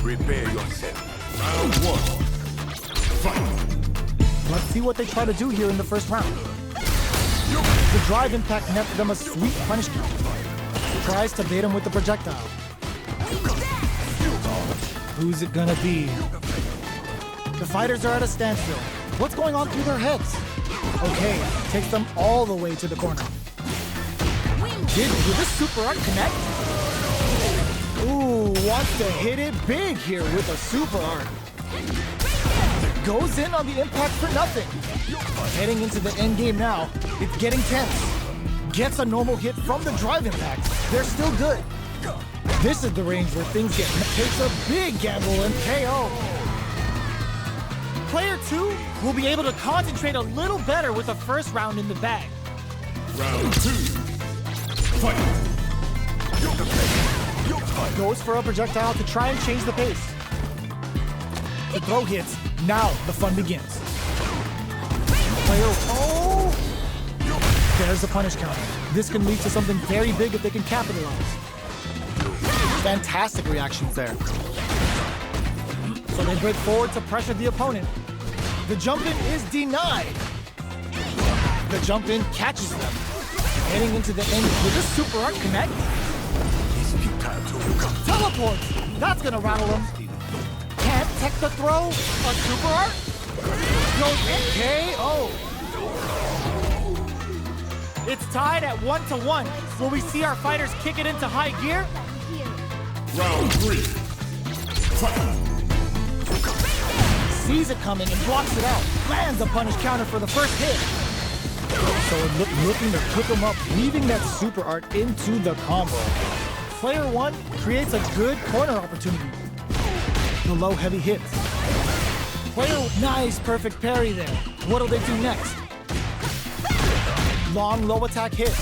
Prepare yourself. Round one. Fight. Let's see what they try to do here in the first round. The drive impact nets them a sweet punish count. Tries to bait him with the projectile. Who's it gonna be? The fighters are at a standstill. What's going on through their heads? Okay, takes them all the way to the corner. Did this super art connect? Ooh, wants to hit it big here with a super art. Goes in on the impact for nothing. Heading into the end game now, it's getting tense. Gets a normal hit from the drive impact. They're still good. This is the range where things get takes a big gamble and KO. Player 2 will be able to concentrate a little better with the first round in the bag. Round 2. Fight. Goes for a projectile to try and change the pace. The throw hits. Now the fun begins. Player, there's a punish counter. This can lead to something very big if they can capitalize. Fantastic reactions there. So they break forward to pressure the opponent. The jump in is denied. The jump in catches them. Heading into the end with this super art connect. Teleport! That's gonna rattle them. Can't tech the throw. A super art? Goes in KO. It's tied at 1-1. Will we see our fighters kick it into high gear? Round 3. Fight. Sees it coming and blocks it out. Lands a punish counter for the first hit. So looking to cook him up, weaving that super art into the combo. Player 1 creates a good corner opportunity. The low heavy hits. Player, nice perfect parry there. What'll they do next? Long low attack hit.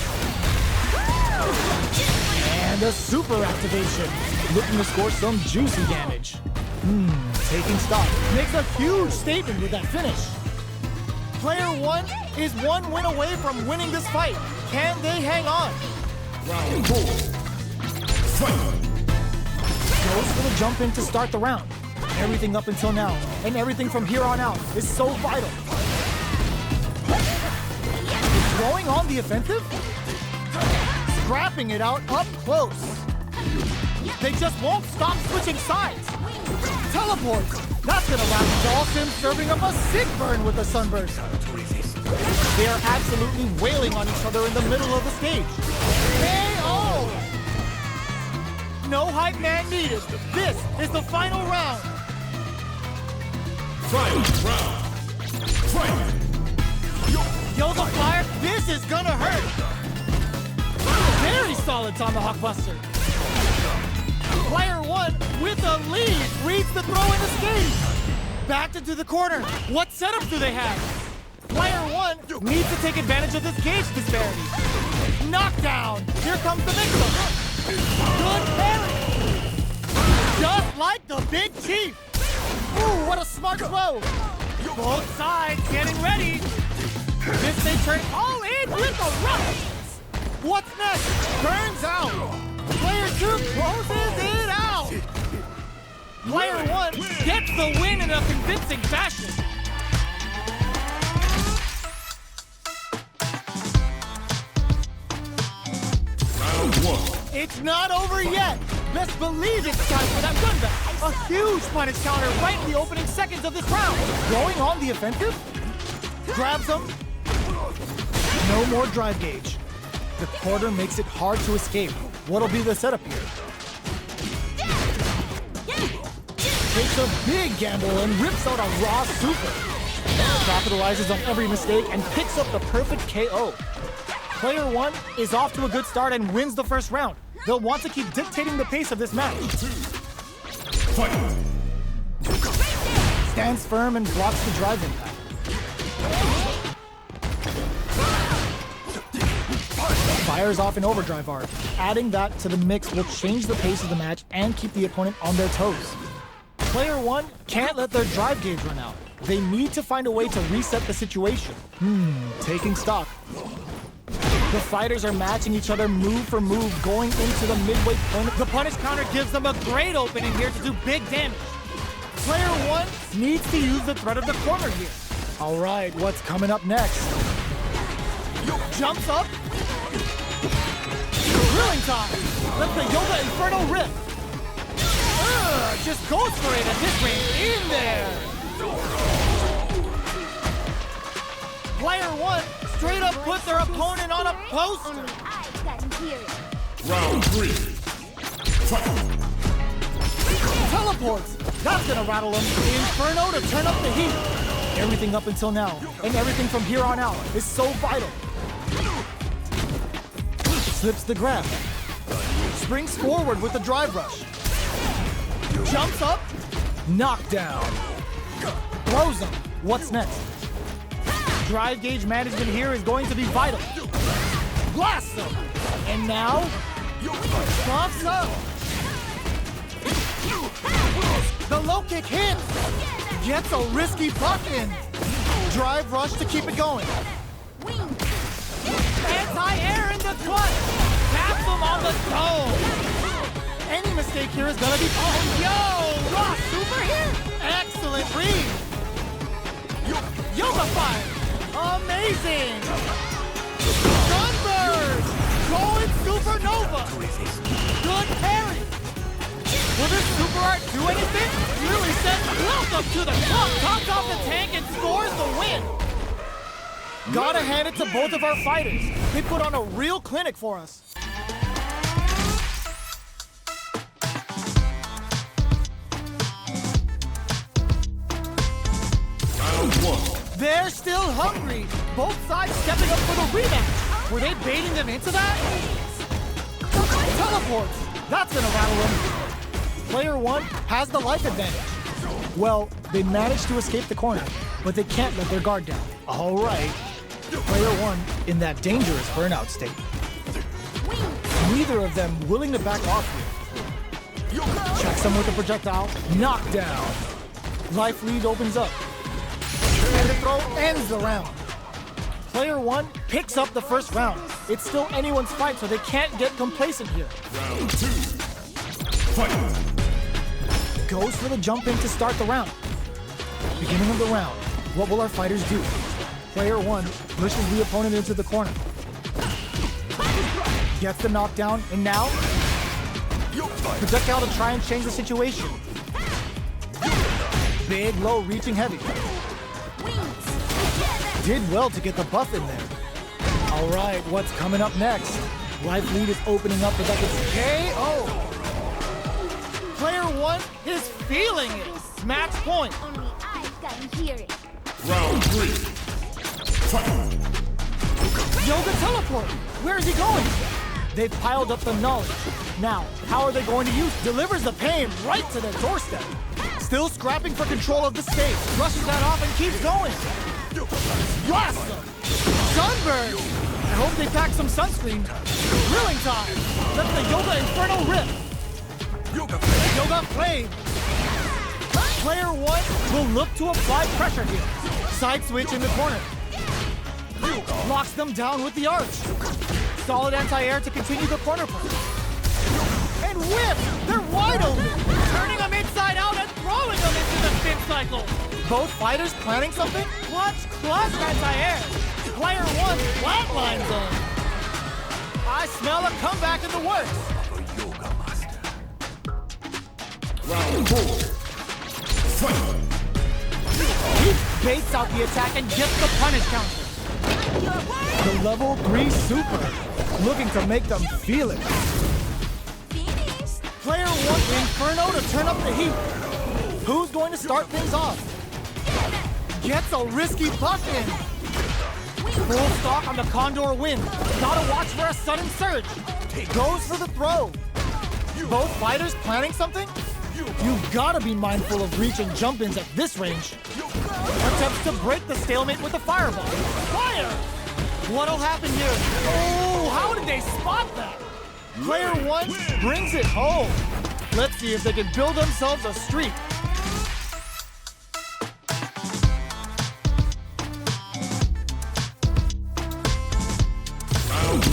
And a super activation. Looking to score some juicy damage. Taking stock. Makes a huge statement with that finish. Player 1 is one win away from winning this fight. Can they hang on? Round 4. Fight. Goes for the jump in to start the round. Everything up until now, and everything from here on out, is so vital. Going on the offensive? Scrapping it out up close. They just won't stop switching sides. Teleport. That's gonna allow Dhalsim serving up a sick burn with the sunburst. They are absolutely wailing on each other in the middle of the stage. KO! No hype man needed. This is the final round. Final round. Fight. Yo, the Flyer, this is gonna hurt. Very solid Tomahawk Buster. Player 1 with a lead reads the throw in the stage. Backed into the corner. What setup do they have? Player 1 needs to take advantage of this gauge disparity. Knockdown. Here comes the mix-up. Good parry. Just like the Big Chief. Ooh, what a smart throw. Both sides getting ready. This may turn all in with a rush. What's next? Burns out. Player 2 closes it out. Player 1 gets the win in a convincing fashion. Round 1. It's not over yet. Best believe it's time for that run back. A huge punish counter right in the opening seconds of this round. Going on the offensive? Grabs him. No more drive gauge. The quarter makes it hard to escape. What'll be the setup here? Takes a big gamble and rips out a raw super. Capitalizes on every mistake and picks up the perfect KO. Player 1 is off to a good start and wins the first round. They'll want to keep dictating the pace of this match. Fight. Stands firm and blocks the drive impact. Fires off an overdrive art. Adding that to the mix will change the pace of the match and keep the opponent on their toes. Player 1 can't let their drive gauge run out. They need to find a way to reset the situation. Taking stock. The fighters are matching each other move for move going into the midway point. The punish counter gives them a great opening here to do big damage. Player 1 needs to use the threat of the corner here. All right, what's coming up next? Jumps up. Drilling time. Let's the Yoga Inferno rip. Just goes for it at this range. In there. Player 1 straight up put their opponent on a poster. Round 3. Fight. Teleports. That's gonna rattle them. Inferno to turn up the heat. Everything up until now, and everything from here on out, is so vital. Slips the grab. Springs forward with the drive rush. Jumps up. Knockdown. Throws him. What's next? Drive gauge management here is going to be vital. Blasts him. And now, buffs up. The low kick hits. Gets a risky buff in. Drive rush to keep it going. Anti-air in the cut. Taps him on the dome. Any mistake here is gonna be... Oh, yo! Raw super here? Excellent read. Yoga fire. Amazing. Sunburst. Going supernova. Good parry. Will this super art do anything? Really says welcome to the club. Tops off the tank and scores the win. Gotta hand it to both of our fighters. They put on a real clinic for us. Round 1. They're still hungry. Both sides stepping up for the rematch. Were they baiting them into that? Teleports. That's gonna rattle them. Player 1 has the life advantage. Well, they managed to escape the corner, but they can't let their guard down. All right. Player 1 in that dangerous burnout state. Neither of them willing to back off here. Checks them with a projectile. Knockdown. Life lead opens up. And the throw ends the round. Player 1 picks up the first round. It's still anyone's fight, so they can't get complacent here. Round 2. Fight. Goes for the jump in to start the round. Beginning of the round. What will our fighters do? Player 1 pushes the opponent into the corner. Gets the knockdown, and now projectile to try and change the situation. Big, low, reaching heavy. Did well to get the buff in there. All right, what's coming up next? Life lead is opening up with that KO. Player 1 is feeling it. Match point. Only I can hear it. Round 3. Fight. Yoga teleport. Where is he going? They've piled up the knowledge. Now, how are they going to use? Delivers the pain right to their doorstep. Still scrapping for control of the stage. Rushes that off and keeps going. Blast them. Sunburn. I hope they pack some sunscreen. Drilling time. Let the Yoga Inferno rip. Yoga Flame. Player 1 will look to apply pressure here. Side switch in the corner. Locks them down with the arch. Solid anti-air to continue the corner punch. And whip! They're wide open! Turning them inside out and throwing them into the spin cycle. Both fighters planning something? Clutch anti-air. Player 1 flatlines them. I smell a comeback in the works. Round 4. Fight. He baits out the attack and gets the punish counter. The level 3 super, looking to make them feel it. Finished. Player 1 Inferno to turn up the heat. Who's going to start things off? Gets a risky buff in. Full stock on the Condor win. Gotta watch for a sudden surge. Goes for the throw. Both fighters planning something? You've gotta be mindful of reach and jump-ins at this range. Attempts to break the stalemate with a fireball. Fire! What'll happen here? Oh, how did they spot that? Player 1 brings it home. Let's see if they can build themselves a streak. Round 1.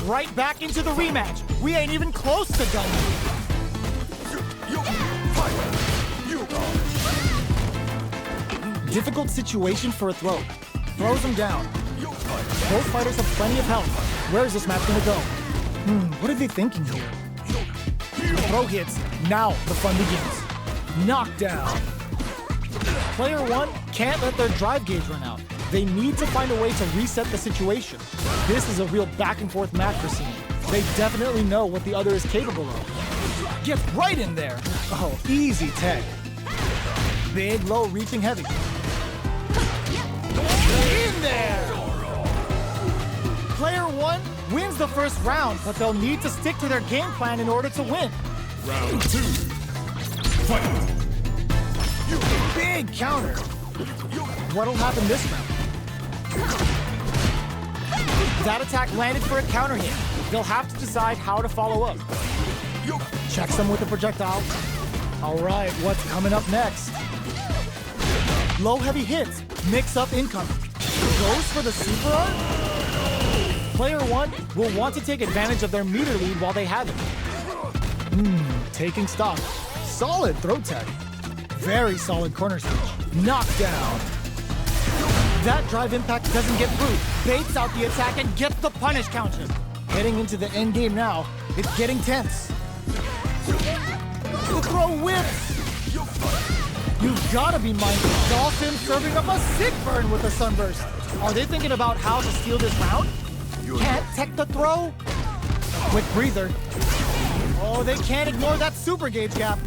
right back into the rematch. We ain't even close to done. Difficult situation for a throw. Throws him down. Both fighters have plenty of health. Where is this match gonna go? What are they thinking here? Throw hits. Now the fun begins. Knockdown. Player one can't let their drive gauge run out. They need to find a way to reset the situation. This is a real back and forth match we're seeing. They definitely know what the other is capable of. Gets right in there. Oh, easy tag. Big, low, reaching heavy. In there! Player one wins the first round, but they'll need to stick to their game plan in order to win. Round 2. Fight! Big counter. What'll happen this round? That attack landed for a counter hit. They'll have to decide how to follow up. Checks them with a projectile. All right, what's coming up next? Low heavy hits, mix up incoming. Goes for the super art? Player one will want to take advantage of their meter lead while they have it. Taking stock. Solid throw tag. Very solid corner switch. Knockdown. That drive impact doesn't get through. Baits out the attack and gets the punish counter. Heading into the end game now, it's getting tense. The throw whips. You've gotta be mindful. Dhalsim serving up a sick burn with a sunburst. Are they thinking about how to steal this round? Can't tech the throw? Quick breather. Oh, they can't ignore that super gauge gap.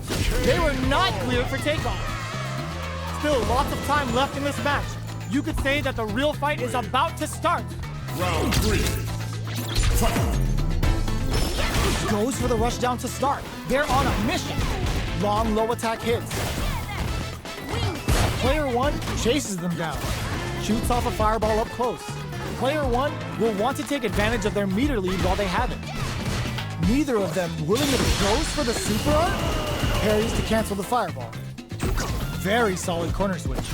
They were not cleared for takeoff. Still lots of time left in this match. You could say that the real fight is about to start. Round 3. Fight! Goes for the rush down to start. They're on a mission. Long, low attack hits. Player one chases them down. Shoots off a fireball up close. Player one will want to take advantage of their meter lead while they have it. Neither of them willingly goes for the super art. Parries to cancel the fireball. Very solid corner switch.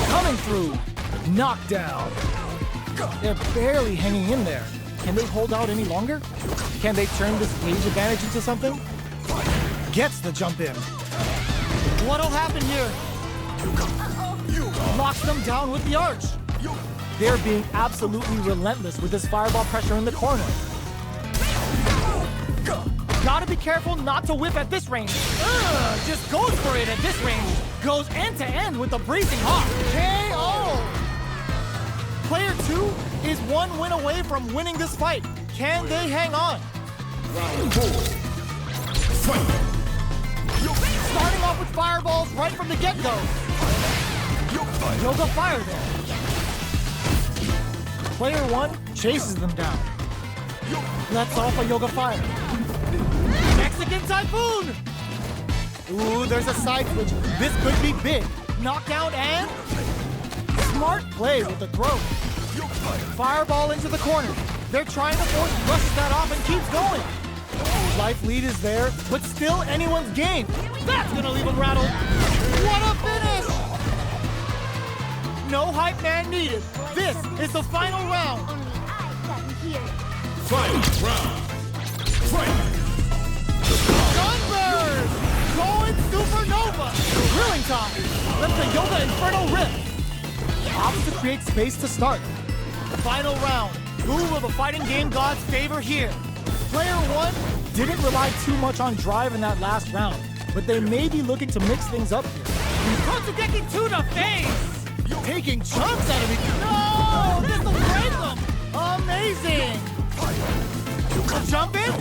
Coming through. Knockdown. They're barely hanging in there. Can they hold out any longer? Can they turn this gauge advantage into something? Gets the jump in. What'll happen here? Locks them down with the arch. They're being absolutely relentless with this fireball pressure in the corner. Gotta be careful not to whip at this range. Just goes for it at this range. Goes end to end with a breezing hawk. KO! Player two is one win away from winning this fight. Can they hang on? Round 4. Fight! Starting off with fireballs right from the get-go. Yoga fire there. Player one chases them down. Lets off a yoga fire. Mexican typhoon! Ooh, there's a side switch. This could be big. Knockdown and... smart play with the throw. Fireball into the corner. They're trying to force brushes that off and keeps going. Life lead is there, but still anyone's game. That's gonna leave him rattled. What a finish! No hype man needed. This is the final round. Only I can hear it. Fight! Round! Fight! Sunburn! Going supernova! Grilling time! Let the Yoga Inferno rip! Opts to create space to start. Final round. Who will the fighting game gods favor here? Player one didn't rely too much on drive in that last round, but they may be looking to mix things up here. Kotsugeki to the face! Taking chunks out of it. No! This will break them! Amazing! A jump in?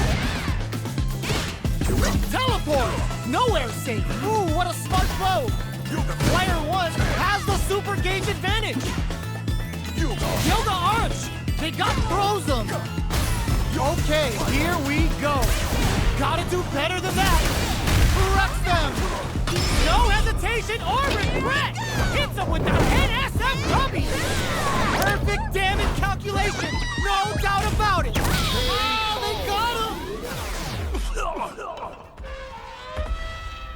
Teleport! Nowhere safe! Ooh, what a smart throw! Player one has the super gauge advantage! Yoga Arch! They got throws them! Okay, here we go. Gotta do better than that. Wrecks them. No hesitation or regret. Hits them with the head SFW. Perfect damage calculation. No doubt about it. Oh, they got him.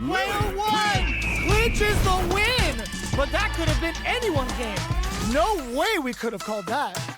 Player one clinches the win. But that could have been anyone's game. No way we could have called that.